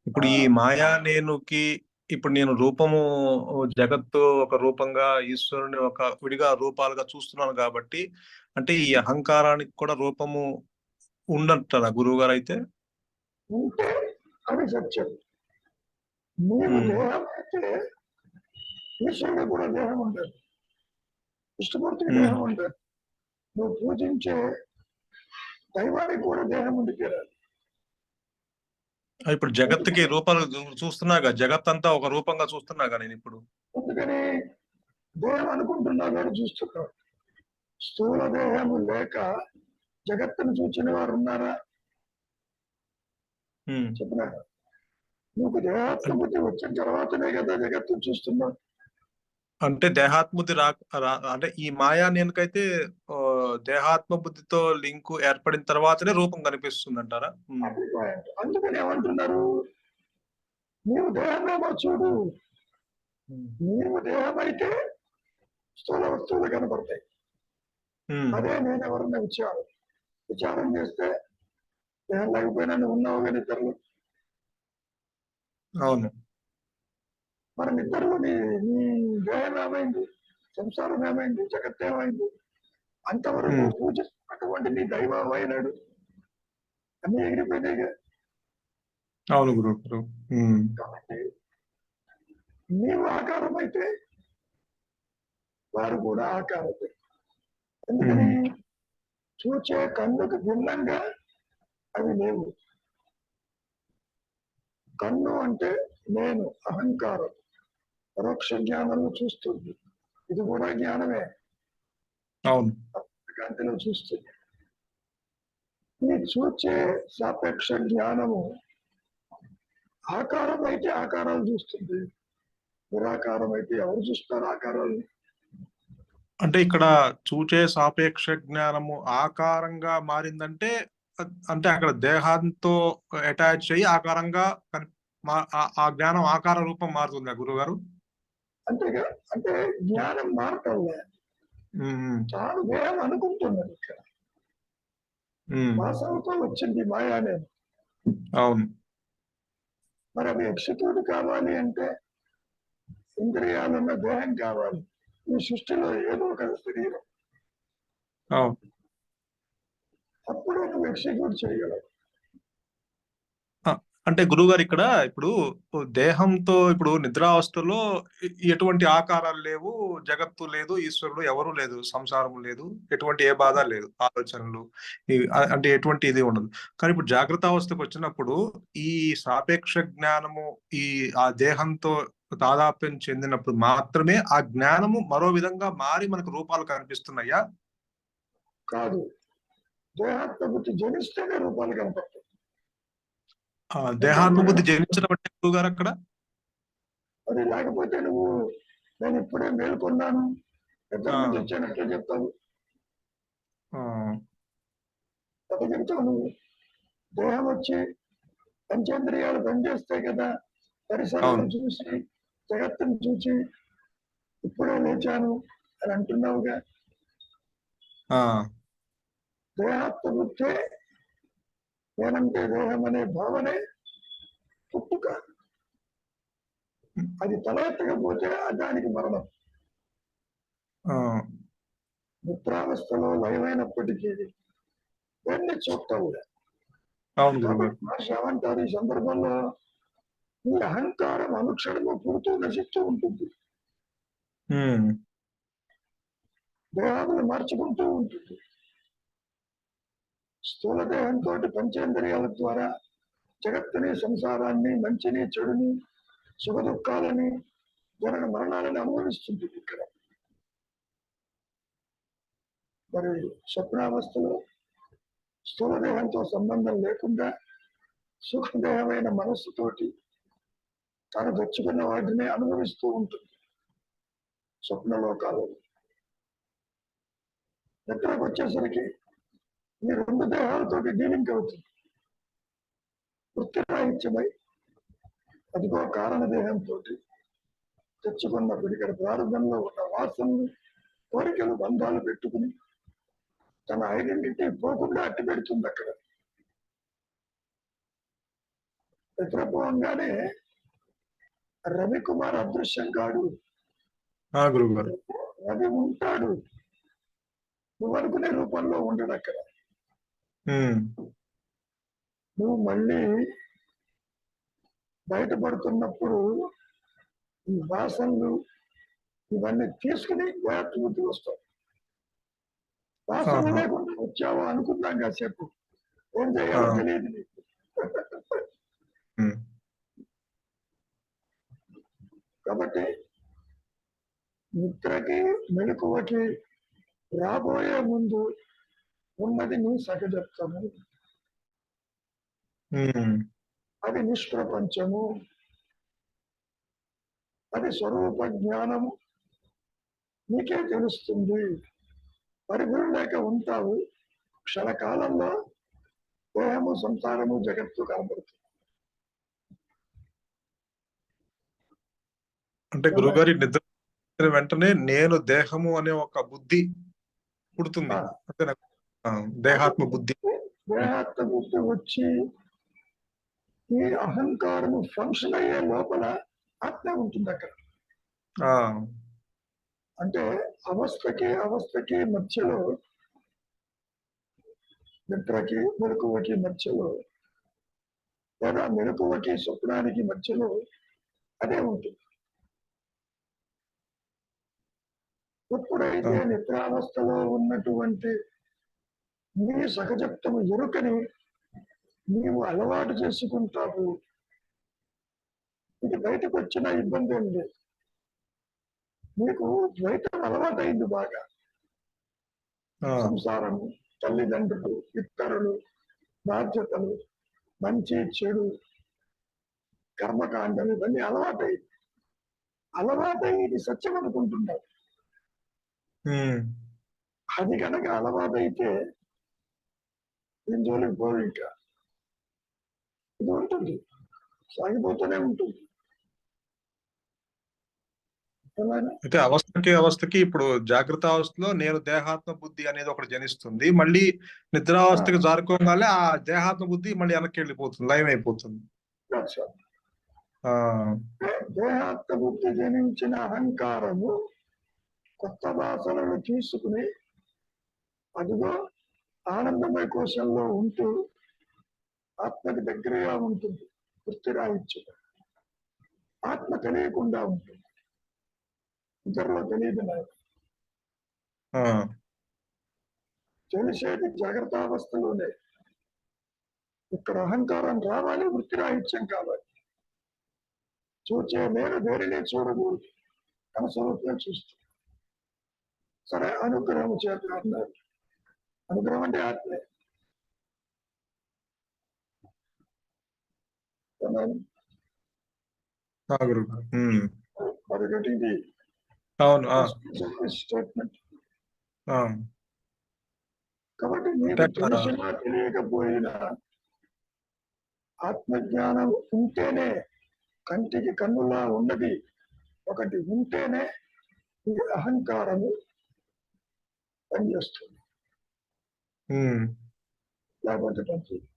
Speaker 3: ఇప్పుడు ఈ మాయా నేనుకి ఇప్పుడు నేను రూపము జగత్తు ఒక రూపంగా ఈశ్వరుని ఒక విడిగా రూపాలుగా చూస్తున్నాను కాబట్టి అంటే ఈ అహంకారానికి కూడా రూపము ఉండంటారా గురువు గారు? అయితే
Speaker 2: ఉంటే అది సత్యం. నీవు దేహం అయితే ఈశ్వరుడు కూడా దేహం ఉండదు, విష్ణుమూర్తికి దేహం ఉండదు, నువ్వు పూజించే దైవానికి కూడా దేహం ఉండి తీరాలి.
Speaker 3: ఇప్పుడు జగత్తుకి రూపాలు చూస్తున్నాగా, జగత్ అంతా ఒక రూపంగా చూస్తున్నాగా నేను ఇప్పుడు.
Speaker 2: అందుకని దేహం అనుకుంటున్నావు కానీ చూస్తున్నావు. స్థూల దేహము లేక జగత్తును చూచిన వారు ఉన్నారా? చెప్పినారు. నువ్వు దేహాత్మబుద్ధి వచ్చిన తర్వాతనే కదా జగత్తును చూస్తున్నావు.
Speaker 3: అంటే దేహాత్మబుద్ధి అంటే ఈ మాయా నేనుకైతే దేహాత్మ బుద్ధితో లింకు ఏర్పడిన తర్వాతనే రూపం కనిపిస్తుంది అంటారా?
Speaker 2: అందుకని ఏమంటున్నారు, నీవు దేహమేమో చూడు. నీవు దేహమైతే స్థూల వస్తువులు కనపడతాయి. అదే నేను ఎవరన్నా విచారం చేస్తే దేహం లేకపోయినా నువ్వు ఉన్నావు కానీ ఇద్దరు.
Speaker 3: అవును.
Speaker 2: మరి నిద్రలో నీ దేహం ఏమైంది, సంసారం ఏమైంది, జగత్ ఏమైంది? అంతవరకు పూజిస్తున్నటువంటి నీ దైవం అయినాడు, అన్ని ఎగిరిపోయినాయిగా.
Speaker 3: అవును గురువు.
Speaker 2: కాబట్టి నీవు ఆకారం అయితే వారు కూడా ఆకారమే. ఎందుకని చూచే కన్నుకు భిన్నంగా అవి లేవు. కన్ను అంటే నేను, అహంకారం, పరోక్ష జ్ఞానము చూస్తుంది. ఇది కూడా జ్ఞానమే.
Speaker 3: అవును.
Speaker 2: కాంతిలో చూస్తుంది. ఈ చూచే సాపేక్ష జ్ఞానము ఆకారం అయితే ఆకారాలు చూస్తుంది, నిరాకారం అయితే ఎవరు చూస్తారు ఆకారాలు?
Speaker 3: అంటే ఇక్కడ చూచే సాపేక్ష జ్ఞానము ఆకారంగా మారిందంటే అంటే అక్కడ దేహంతో అటాచ్ అయ్యి ఆకారంగా ఆ జ్ఞానం ఆకార రూపం మారుతుందా గురుగారు?
Speaker 2: అంతేగా. అంటే జ్ఞానం మారటం లేదు, తాను దేహం అనుకుంటున్నది. ఇక్కడ వాసనతో వచ్చింది మాయా నేను.
Speaker 3: అవును.
Speaker 2: మరి అవి ఎక్సిక్యూట్ కావాలి అంటే ఇంద్రియాలున్న దేహం కావాలి. ఈ సృష్టిలో ఏదో ఒక శరీరం, అప్పుడే నువ్వు ఎక్సిక్యూట్ చేయగలవు.
Speaker 3: అంటే గురువుగారు ఇక్కడ ఇప్పుడు దేహంతో ఇప్పుడు నిద్రావస్థలో ఎటువంటి ఆకారాలు లేవు, జగత్తు లేదు, ఈశ్వరుడు ఎవరు లేదు, సంసారం లేదు, ఎటువంటి ఏ బాధ లేదు, ఆలోచనలు అంటే ఎటువంటి ఇది ఉండదు. కానీ ఇప్పుడు జాగ్రత్త అవస్థకు వచ్చినప్పుడు ఈ సాపేక్ష జ్ఞానము ఆ దేహంతో తాదాప్యం చెందినప్పుడు మాత్రమే ఆ జ్ఞానము మరో విధంగా మారి మనకు రూపాలు కనిపిస్తున్నాయా?
Speaker 2: కాదు, దేహాత్మబుద్ధి జనిస్తేనే రూపాలు కనపడతాయి.
Speaker 3: దేహాత్మబుద్ధి జనించడం అంటే గురువు గారు అక్కడ
Speaker 2: అది లేకపోతే నువ్వు నేను ఇప్పుడే మేల్కొన్నాను నిద్ర నుంచి వచ్చానట్లే చెప్తావు. ఎట్లా చెప్తావు నువ్వు? దేహం వచ్చి పంచేంద్రియాలు పనిచేస్తాయి కదా, పరిసరాలను చూసి జగత్తును చూసి ఇప్పుడే లేచాను అని అంటున్నావుగా. దేహాత్మబుద్ధే నేనంటే దేహం అనే భావనే పుట్టుక. అది తల ఎత్తకపోతే దానికి మరణం. నిద్రావస్థలో లయమైనప్పటికీ దాన్ని చూడటం లేదు.
Speaker 3: అవును గురుగారు.
Speaker 2: కాబట్టి మహర్షి ఏమంటారు ఈ సందర్భంలో, ఈ అహంకారం అనుక్షణము పుడుతూ నశిస్తూ ఉంటుంది,
Speaker 3: ఉమ్,
Speaker 2: దేహాలను మార్చుకుంటూ ఉంటుంది. స్థూల దేహంతో పంచేంద్రియాల ద్వారా జగత్తుని, సంసారాన్ని, మంచిని, చెడుని, సుఖ దుఃఖాలని, జనన మరణాలను అనుభవిస్తుంది. ఇక్కడ మరి స్వప్నావస్థలో స్థూల దేహంతో సంబంధం లేకుండా సూక్ష్మదేహమైన మనస్సుతోటి తాను తెచ్చుకున్న వాటిని అనుభవిస్తూ ఉంటుంది స్వప్నలోకాలలో. నిద్రకు వచ్చేసరికి ఈ రెండు దేహాలతోటి డీలింగ్ అవుతుంది. వృత్తిరాహిత్యమై అదిగో కారణ దేహంతో తెచ్చుకున్నప్పుడు ఇక్కడ ప్రారంభంలో ఉన్న వాసనలు, కోరికలు, బంధాలు పెట్టుకుని తన ఐడెంటిటీ పోకుండా అట్టి పెడుతుంది. అక్కడ నిద్రపోగానే రవికుమార్ అదృశ్యం కాడు,
Speaker 3: గురుగారు.
Speaker 2: రవి ఉంటాడు, నువ్వు అనుకునే రూపంలో ఉండడు. అక్కడ నువ్వు మళ్ళీ బయటపడుతున్నప్పుడు ఈ వాసనలు ఇవన్నీ తీసుకుని వ్యాప్తి వస్తావు. వాసన లేకుండా వచ్చావు అనుకున్నాం కాసేపు, ఏం చేయాలో తెలియదు నీకు. కాబట్టి నిద్రకి మెలకువకి రాబోయే ముందు ఉన్నది నీ సహజత్వము, అది నిష్ప్రపంచము, అది స్వరూప జ్ఞానము, నీకే తెలుస్తుంది. పరిగురు లేక ఉంటావు, క్షణకాలంలో దేహము, సంసారము, జగత్తు కనబడుతుంది.
Speaker 3: అంటే గురుగారి నిద్ర వెంటనే నేను దేహము అనే ఒక బుద్ధి పుడుతుంది, అంతేనా? దేహాత్మ బుద్ధి.
Speaker 2: దేహాత్మ బుద్ధి వచ్చి ఈ అహంకారము ఫంక్షన్ అయ్యే లోపల ఆత్మ ఉంటుంది అక్కడ. అంటే అవస్థకి మధ్యలో, నిద్రకి మెలకువకి మధ్యలో, లేదా మెలకువకి స్వప్నానికి మధ్యలో అదే ఉంటుంది. ఎప్పుడైతే నిద్రావస్థలో ఉన్నటువంటి నీ సహజత్వము ఎరుకని నీవు అలవాటు చేసుకుంటావు, ఇది బయటకు వచ్చిన ఇబ్బంది ఏం లేదు. నీకు ద్వైతం అలవాటైంది బాగా. సంసారము, తల్లిదండ్రులు, ఇతరులు, బాధ్యతలు, మంచి చెడు, కర్మకాండలు, ఇవన్నీ అలవాటై ఇది సత్యం అనుకుంటున్నావు. అది కనుక అలవాటైతే దీని జోలికి పోదు, ఇంకా ఇది ఉంటుంది, సాగిపోతూనే ఉంటుంది.
Speaker 3: అయితే అవస్థకి ఇప్పుడు జాగ్రత్త అవస్థలో నేను దేహాత్మ బుద్ధి అనేది ఒకటి జనిస్తుంది, మళ్ళీ నిద్రావస్థకి జారుకోగానే ఆ దేహాత్మ బుద్ధి మళ్ళీ వెనక్కి వెళ్ళిపోతుంది, లయం అయిపోతుంది.
Speaker 2: దేహాత్మ బుద్ధి జనించిన అహంకారము కొత్త వాసనలు తీసుకుని అదిగో ఆనందమయ కోశంలో ఉంటూ ఆత్మకి దగ్గరగా ఉంటుంది. వృత్తిరాహిత్యం, ఆత్మ తెలియకుండా ఉంటుంది, ఇతరులో తెలియదు. నాకు తెలిసేది జాగ్రత్త అవస్థలోనే. ఇక్కడ అహంకారం రావాలి, వృత్తిరాహిత్యం కావాలి. చూచే నేను దేనిని చూడకూడదు, తన స్వరూపమే చూస్తుంది. సరే, అనుగ్రహం చేత అన్నారు. అనుగ్రహం అంటే ఆత్మే. మరొకటి స్టేట్మెంట్. కాబట్టి నీకు తెలిసినా తెలియకపోయినా ఆత్మజ్ఞానం ఉంటేనే, కంటికి కన్నులా ఉన్నది ఒకటి ఉంటేనే ఈ అహంకారము పనిచేస్తుంది, లేకపోతే పనిచేస్తుంది.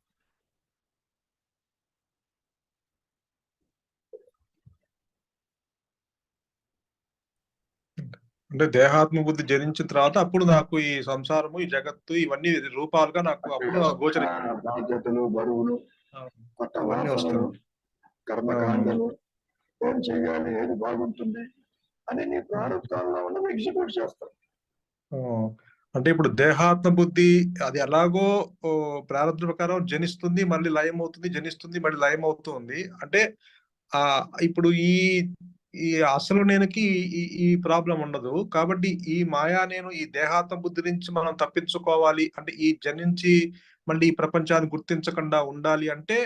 Speaker 3: అంటే దేహాత్మ బుద్ధి జనించిన తర్వాత అప్పుడు నాకు ఈ సంసారము, ఈ జగత్తు ఇవన్నీ రూపాలుగా నాకు అప్పుడు గోచరి
Speaker 2: బాధ్యతలు, బరువులు, కొత్త
Speaker 3: అవన్నీ
Speaker 2: వాసనలు,
Speaker 3: వస్తుంది.
Speaker 2: కర్మకాండలు, ఏం చేయాలి, ఏది బాగుంటుంది అని నీ ప్రారంభంలో ఉన్నది ఎగ్జిక్యూట్ చేస్తాం.
Speaker 3: అంటే ఇప్పుడు దేహాత్మ బుద్ధి అది ఎలాగో ప్రారంభ ప్రకారం జనిస్తుంది, మళ్ళీ లయం అవుతుంది, జనిస్తుంది, మళ్ళీ లయం అవుతుంది. అంటే ఇప్పుడు ఈ ఈ అసలు నేనుకి ఈ ప్రాబ్లం ఉండదు. కాబట్టి ఈ మాయా నేను ఈ దేహాత్మ బుద్ధి నుంచి మనం తప్పించుకోవాలి అంటే ఈ జనించి మళ్ళీ ఈ ప్రపంచాన్ని గుర్తించకుండా ఉండాలి అంటే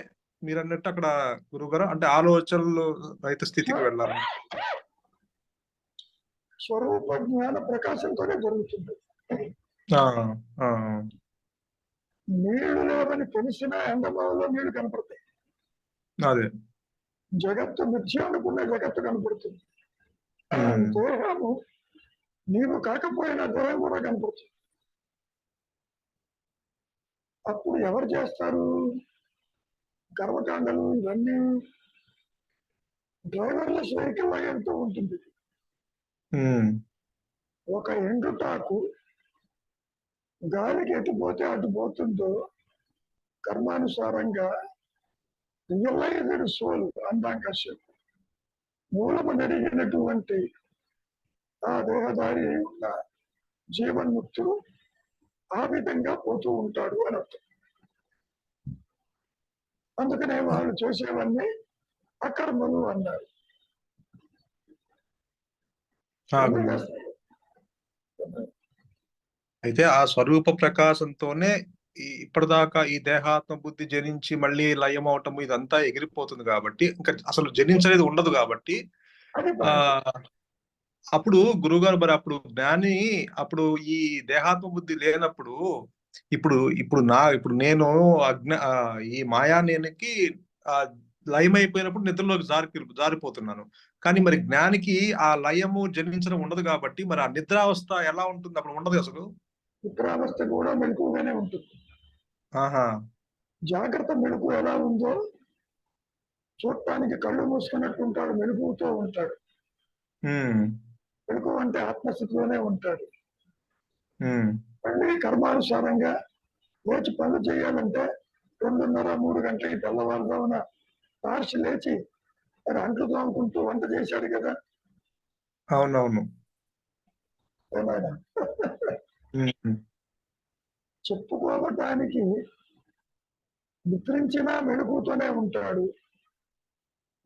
Speaker 3: మీరు అన్నట్టు అక్కడ గురువుగారు అంటే ఆలోచనలు రహిత స్థితికి వెళ్ళాలి.
Speaker 2: స్వరూప జ్ఞాన ప్రకాశంతోనే జరుగుతుంది. నీళ్లు లేవని తెలిసిన ఎండమావులో నీళ్లు కనపడతాయి.
Speaker 3: అదే
Speaker 2: జగత్తు మిథ్య అనుకున్న జగత్తు కనపడుతుంది. దేహము నీవు కాకపోయినా దేహం కూడా కనపడుతుంది. అప్పుడు ఎవరు చేస్తారు కర్మకాండలు? ఇవన్నీ డ్రైవర్లెస్ వెహికల్ వెళ్తూ ఉంటుంది. ఒక ఎండుటాకు గాలికి ఎటుపోతే అటు పోతుందో కర్మానుసారంగా రియలైజ్డ్ సోల్ అందాకశ్యం మూలము నెరిగినటువంటి ఆ దేహదారి ఉన్న జీవన్ముక్తుడు ఆ విధంగా పోతూ ఉంటాడు అని అర్థం. అందుకనే వాళ్ళు చేసేవన్నీ అకర్మలు అన్నారు.
Speaker 3: అయితే ఆ స్వరూప ప్రకాశంతోనే ఇప్పటిదాకా ఈ దేహాత్మ బుద్ధి జనించి మళ్ళీ లయం అవటం ఇదంతా ఎగిరిపోతుంది కాబట్టి ఇంకా అసలు జనించలేదు ఉండదు కాబట్టి అప్పుడు గురువుగారు మరి అప్పుడు జ్ఞాని అప్పుడు ఈ దేహాత్మ బుద్ధి లేనప్పుడు ఇప్పుడు నేను ఈ మాయా నేనికి లయం అయిపోయినప్పుడు నిద్రలోకి జారిపోతున్నాను. కానీ మరి జ్ఞానికి ఆ లయము జన్మించడం ఉండదు కాబట్టి మరి ఆ నిద్రావస్థ ఎలా ఉంటుంది? అప్పుడు ఉండదు అసలు.
Speaker 2: నిద్రావస్థ కూడా మెలకుగానే ఉంటుంది. జాగ్రత్త మెలకు ఎలా ఉందో చూడటానికి కళ్ళు మూసుకున్నట్టు ఉంటాడు, మెలుగుతూ ఉంటాడు. మెలకు అంటే ఆత్మస్థితిలోనే ఉంటాడు. మళ్ళీ కర్మానుసారంగా లేచి పనులు చేయాలంటే 2:30-3 గంటలకి తెల్లవారుజామున తార్చి లేచి మరి అంట్లు తోముకుంటూ వంట చేశాడు కదా.
Speaker 3: అవునవును.
Speaker 2: చెప్పుకోవటానికి నిద్రించినా మెలుకుతూనే ఉంటాడు.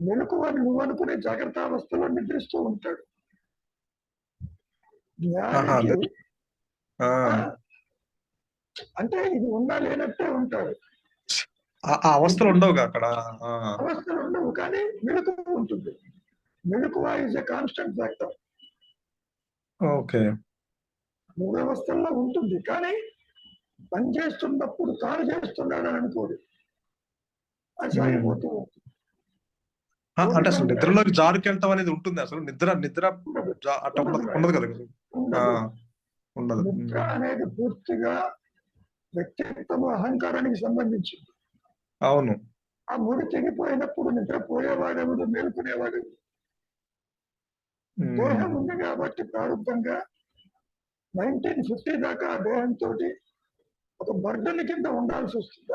Speaker 2: మెలకు అని నువ్వు అనుకునే జాగ్రత్త అవస్థలో నిద్రిస్తూ ఉంటాడు. అంటే ఇది ఉన్నా లేనట్టే ఉంటాడు.
Speaker 3: అవస్థలు ఉండవు అక్కడ.
Speaker 2: అవస్థలు ఉండవు కానీ మెలకు ఉంటుంది. మెలకువ is a constant factor.
Speaker 3: Okay.
Speaker 2: 3 అవస్థల్లో ఉంటుంది కానీ పని చేస్తున్నప్పుడు తాను చేస్తున్నాడు అని అనుకోడు, అది సాగిపోతూ ఉంటుంది.
Speaker 3: అంటే అసలు నిద్రలోకి జారుకెళ్ళటం అనేది ఉంటుంది? అసలు నిద్ర ఉండదు కదా. ఉండదు.
Speaker 2: నిద్ర అనేది పూర్తిగా వ్యక్తిత్వము అహంకారానికి సంబంధించింది.
Speaker 3: అవును.
Speaker 2: ఆ ముడి తెగిపోయినప్పుడు నిద్ర పోయేవాడెవడు, మేల్కొనేవాడు? దేహం ఉంది కాబట్టి ప్రారంభంగా 1950 దాకా ఆ దేహంతో ఒక బర్డన్ కింద ఉండాల్సి వస్తుంది.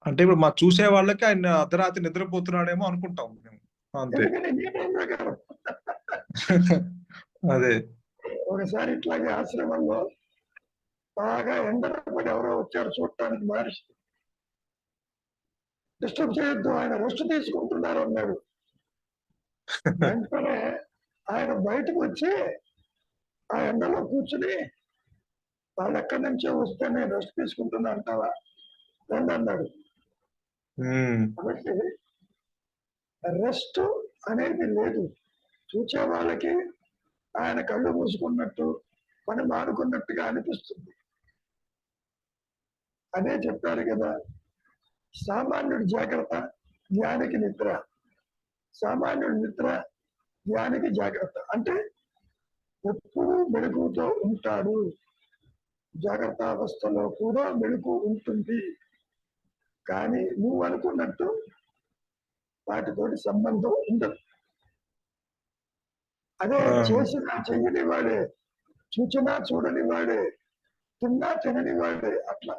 Speaker 3: అంటే ఇప్పుడు మా చూసే వాళ్ళకి ఆయన అర్ధరాత్రి నిద్రపోతున్నాడేమో అనుకుంటాం మేము. అంతే. అదే
Speaker 2: ఒకసారి ఇట్లాగే ఆశ్రమంలో బాగా ఎండపడి ఎవరో వచ్చారు చూడటానికి, మహర్షి డిస్టర్బ్ చేయొద్దు, ఆయన రెస్ట్ తీసుకుంటున్నారు అన్నాడు. వెంటనే ఆయన బయటకు వచ్చి ఆ ఎండలో కూర్చుని వాళ్ళు ఎక్కడి నుంచో వస్తే నేను రెస్ట్ తీసుకుంటున్నా అంటావా రండి అన్నాడు. కాబట్టి రెస్ట్ అనేది లేదు. చూసే వాళ్ళకి ఆయన కళ్ళు మూసుకున్నట్టు పని మానుకున్నట్టుగా అనిపిస్తుంది. అదే చెప్పారు కదా, సామాన్యుడి జాగ్రత్త, జ్ఞానికి నిద్ర. సామాన్యుడి నిద్ర, జ్ఞానికి జాగ్రత్త. అంటే ఎప్పుడూ మెలకుతో ఉంటాడు. జాగ్రత్త అవస్థలో కూడా మెలకు ఉంటుంది కానీ నువ్వు అనుకున్నట్టు వాటితోటి సంబంధం ఉండదు. అదే
Speaker 3: ఆ,
Speaker 2: చేసినా చెయ్యని వాడే, చూచినా చూడని వాడే, తిన్నా తినని వాడే. అట్లా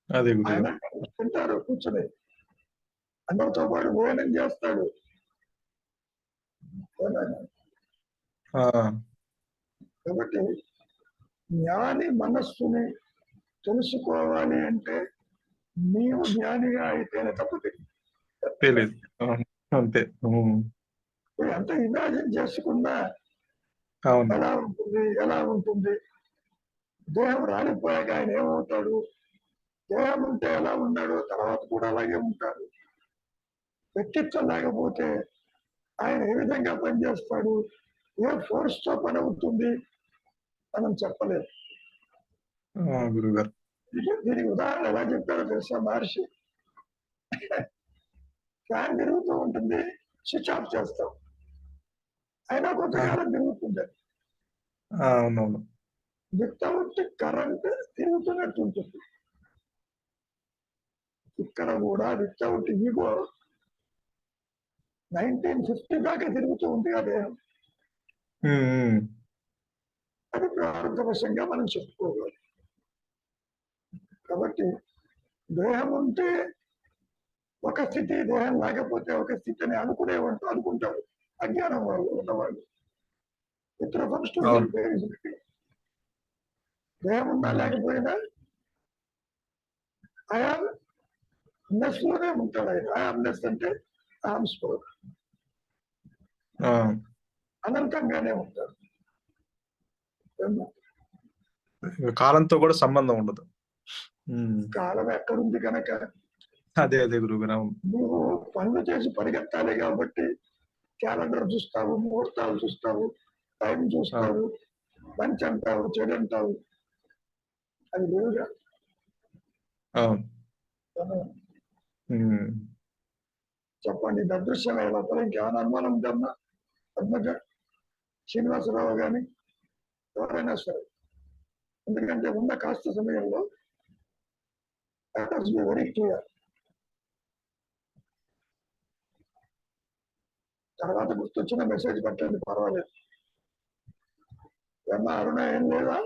Speaker 3: అదే
Speaker 2: ఆయన
Speaker 3: గురుగారు.
Speaker 2: తింటారు కూర్చొని, అందరితో పాటు భోజనం చేస్తాడు.
Speaker 3: ఆ,
Speaker 2: కాబట్టి జ్ఞాని మనస్సుని తెలుసుకోవాలి అంటే నీవు జ్ఞానిగా అయితేనే తప్పదు.
Speaker 3: తెలీదు. అవును, అంతే.
Speaker 2: ఎంత ఇమాజిన్ చేసుకున్నా
Speaker 3: అవును.
Speaker 2: ఎలా ఉంటుంది. దేహం రాలిపోయాక ఆయన ఏమవుతాడు, దేహం ఉంటే ఎలా ఉన్నాడు తర్వాత కూడా అలాగే ఉంటాడు. వ్యక్తిత్వం లేకపోతే ఆయన ఏ విధంగా పనిచేస్తాడు, ఏ ఫోర్స్ తో పని అవుతుంది మనం చెప్పలేదు.
Speaker 3: గురుగారు.
Speaker 2: దీనికి ఉదాహరణ ఎలా చెప్పారో తెలుసా మహర్షి? ఫ్యాన్ తిరుగుతూ ఉంటుంది, స్విచ్ ఆఫ్ చేస్తాం, అయినా కొంతకాలం తిరుగుతుంది.
Speaker 3: అవునవును.
Speaker 2: వితౌట్ కరెంట్ తిరుగుతున్నట్టు ఉంటుంది. ఇక్కడ కూడా వితౌట్ ఈగో 1950 దాకా తిరుగుతూ ఉంది ఆ దేహం. అది ప్రారంభవశంగా మనం చెప్పుకోవాలి. కాబట్టి దేహం ఉంటే ఒక స్థితి, దేహం లేకపోతే ఒక స్థితి అని అనుకుంటారు అజ్ఞానం వాళ్ళు ఉన్నవాళ్ళు. ఇతర ఫంక్షన్
Speaker 3: అవును.
Speaker 2: దేహం ఉన్నా లేకపోయినా ఐఆమ్నెస్ లోనే ఉంటాడు ఆయన. ఐఆమ్నెస్ అంటే ఐఆమ్ స్పోర్, అనంతంగానే ఉంటాడు.
Speaker 3: కాలంతో కూడా సంబంధం ఉండదు.
Speaker 2: కాలం ఎక్కడుంది కనుక
Speaker 3: అదే అదే గురుగారు.
Speaker 2: నువ్వు పనులు చేసి పరిగెత్తాలి కాబట్టి క్యాలెండర్ చూస్తావు, ముహూర్తాలు చూస్తావు, టైం చూస్తావు, మంచి అంటావు, చెడు అంటావు. అది లేవుగా.
Speaker 3: అవును.
Speaker 2: చెప్పండి, ఇది అదృశ్యమే లోపల ఇంకేమైనా అనుమానం ఉందమ్మా? పద్మజ, శ్రీనివాసరావు కానీ ఎవరైనా సరే. ఎందుకంటే ఉన్న కాస్త సమయంలో వెరీ క్లియర్. తర్వాత గుర్తొచ్చిన మెసేజ్ పెట్టండి, పర్వాలేదు. ఏమన్నా అరుణ ఏం లేదా?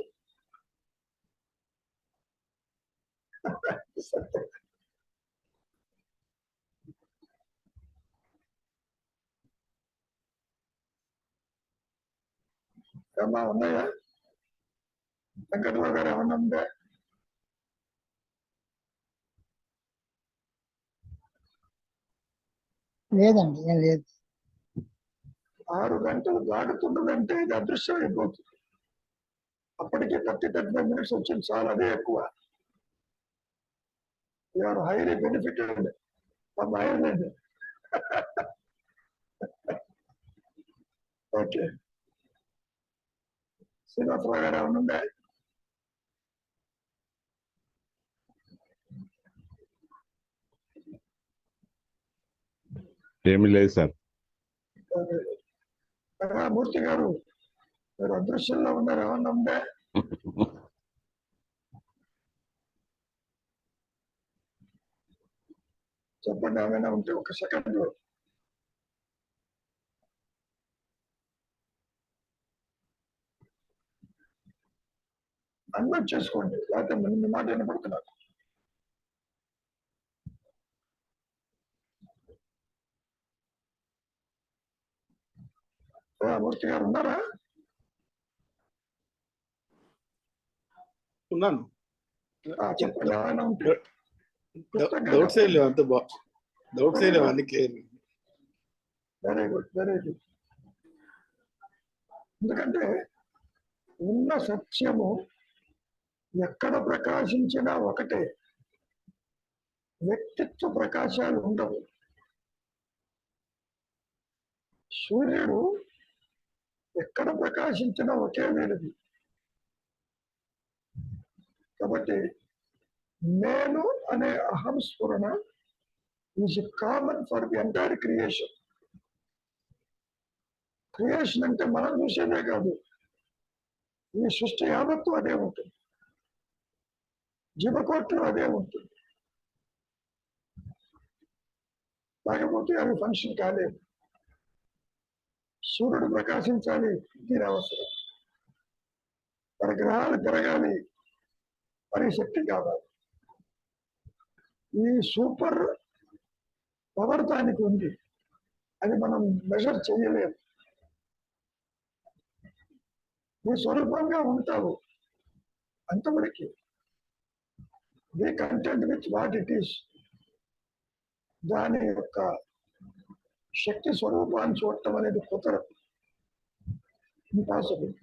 Speaker 2: ఏమన్నా ఉన్నాయా? వెంకటరావు గారు ఏమన్నా ఉందా?
Speaker 4: లేదండి, ఏం లేదు.
Speaker 2: 6 గంటలు దాటుతుండదంటే ఇది అదృశ్యం అయిపోతుంది. అప్పటికే 30-35 మినిట్స్ వచ్చింది, చాలా, అదే ఎక్కువ. You're highly benefited from Ireland. Okay, Srinivasarao గారు ఏమన్నా ఉందా?
Speaker 5: ఏమి లేదు సార్.
Speaker 2: మూర్తి గారు, మీరు అదృశ్యంలో ఉన్నారు, ఏమన్నా ఉందా? చెప్పండి, ఏమైనా ఉంటే ఒక సెకండ్ లో. అన్మ్యూట్ చేసుకోండి, లేకపోతే మీ మాట వినపడుతున్నారు. మూర్తి గారు ఉన్నారా?
Speaker 6: ఉన్నాను.
Speaker 2: చెప్పండి, ఏమైనా ఉంటే.
Speaker 6: డౌట్స్ ఏం లేవు, అంత డౌట్స్ ఏం లేవు, అన్ని clear.
Speaker 2: Very good, very good. ఎందుకంటే ఉన్న సత్యము ఎక్కడ ప్రకాశించినా ఒకటే, వ్యక్తిత్వ ప్రకాశాలు ఉండవు. సూర్యుడు ఎక్కడ ప్రకాశించినా ఒకే వెలుగు. కాబట్టి నేను అనే అహం స్ఫురణ is common for the entire creation. Creation అంటే మనం చూసేదే కాదు, ఈ సృష్టి యావత్తు అదే ఉంటుంది, జీవకోట్లు అదే ఉంటుంది. లేకపోతే అవి ఫంక్షన్ కాలేదు. సూర్యుడు ప్రకాశించాలి, దీని అవసరం. మరి గ్రహాలు తిరగాలి, మరి శక్తి కావాలి. ఈ సూపర్ పవర్ దానికి ఉంది, అది మనం మెజర్ చేయలేము. నీ స్వరూపంగా ఉంటావు అంతవరకు. Be content with what it is. దాని యొక్క శక్తి స్వరూపాన్ని చూడటం అనేది కుదరదు, ఇంపాసిబుల్.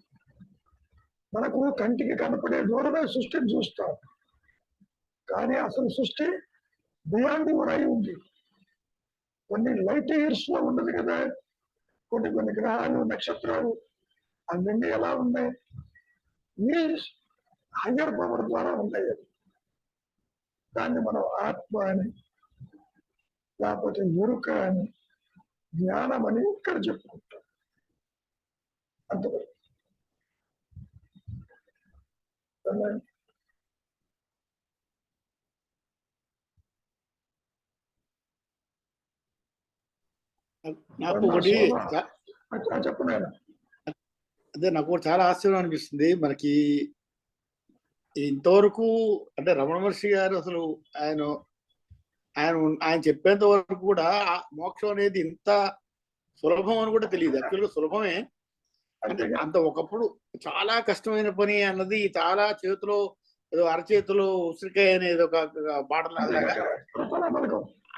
Speaker 2: మనకు కంటికి కనపడే దూరమే సృష్టిని చూస్తాం, కానీ అసలు సృష్టి బియాండ్ కూడా అయి ఉంది. కొన్ని లైట్ ఇయర్స్ లో ఉండదు కదా, కొన్ని గ్రహాలు, నక్షత్రాలు అవన్నీ ఎలా ఉన్నాయి? ఈ హయ్యర్ పవర్ ద్వారా ఉన్నాయి. దాన్ని మనం ఆత్మ అని, లేకపోతే ఎరుక అని, జ్ఞానం అని ఇక్కడ చెప్పుకుంటాం. అంతవరకు
Speaker 6: నాకు ఒకటి
Speaker 2: చెప్పను.
Speaker 6: అదే నాకు ఒకటి చాలా ఆశ్చర్యం అనిపిస్తుంది. మనకి ఇంతవరకు అంటే రమణ మహర్షి గారు అసలు ఆయన ఆయన ఆయన చెప్పేంత వరకు కూడా మోక్షం అనేది ఇంత సులభం అని కూడా తెలియదు. యాక్చువల్గా సులభమే, అంటే అంత ఒకప్పుడు చాలా కష్టమైన పని అన్నది చాలా చేతిలో ఏదో అరచేతిలో ఉసిరికాయ అనేది ఒక బాటలాగా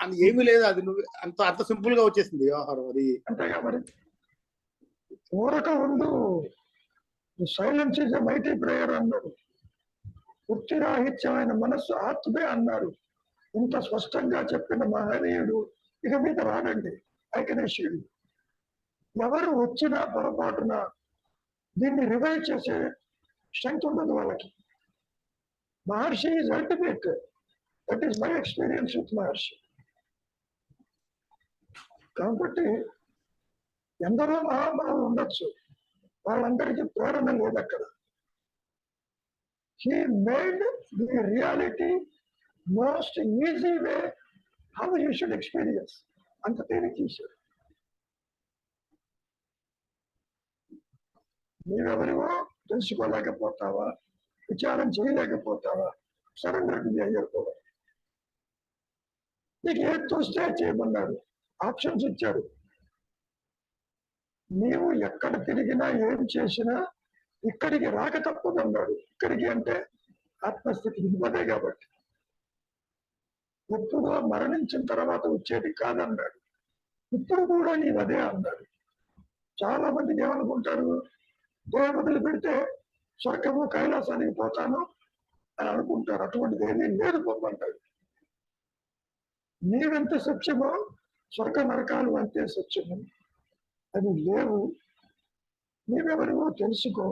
Speaker 6: అది ఏమీ లేదు. అది నువ్వు అంత సింపుల్ గా వచ్చేసింది వ్యవహారం. అది
Speaker 2: అంతేగా మరి. ఊరక ఉండు, silence is a mighty prayer అన్నాడు. వృత్తిరాహిత్యమైన మనస్సు ఆత్మే అన్నారు. ఇంత స్పష్టంగా చెప్పిన మహనీయుడు ఇక మీద రానండి, ఐకనేశ్వరుడు. ఎవరు వచ్చినా పొరపాటున దీన్ని రివైవ్ చేసే స్ట్రెంగ్త్ ఉండదు వాళ్ళకి. Maharshi is ultimate. That is my experience with Maharshi. కాబట్టి ఎందరో మహాభావులు ఉండొచ్చు, వాళ్ళందరికీ ప్రేరణ లేదు అక్కడ. He made the reality most easy way how you should experience. అంత తేలిక చేశాడు. నీవెవరివో తెలుసుకోలేకపోతావా, విచారం చేయలేకపోతావా, surrender to the higher power. నీకు ఏది చూస్తే చేయమన్నాడు, ఆప్షన్స్ ఇచ్చాడు. నీవు ఎక్కడ తిరిగినా ఏం చేసినా ఇక్కడికి రాక తప్పదన్నాడు. ఇక్కడికి అంటే ఆత్మస్థితికి ఇవ్వదే కాబట్టి. ఎప్పుడో మరణించిన తర్వాత వచ్చేది కాదన్నాడు. ఇప్పుడు కూడా నీవదే అన్నాడు. చాలా మందికి ఏమనుకుంటారు, దేవతలు పెడితే స్వర్గము కైలాసానికి పోతాను అని అనుకుంటారు. అటువంటిది ఏమీ లేదు పొమ్మంటాడు. నీవెంత సత్యమో స్వర్గ నరకాలు అంతే సత్యము. అది లేవు. నీవెవరివో తెలుసుకో,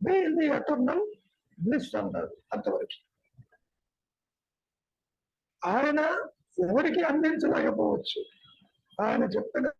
Speaker 2: be in the eternal bliss అన్నాడు. అంతవరకు ఆయన ఎవరికి అందించలేకపోవచ్చు. ఆయన చెప్పిన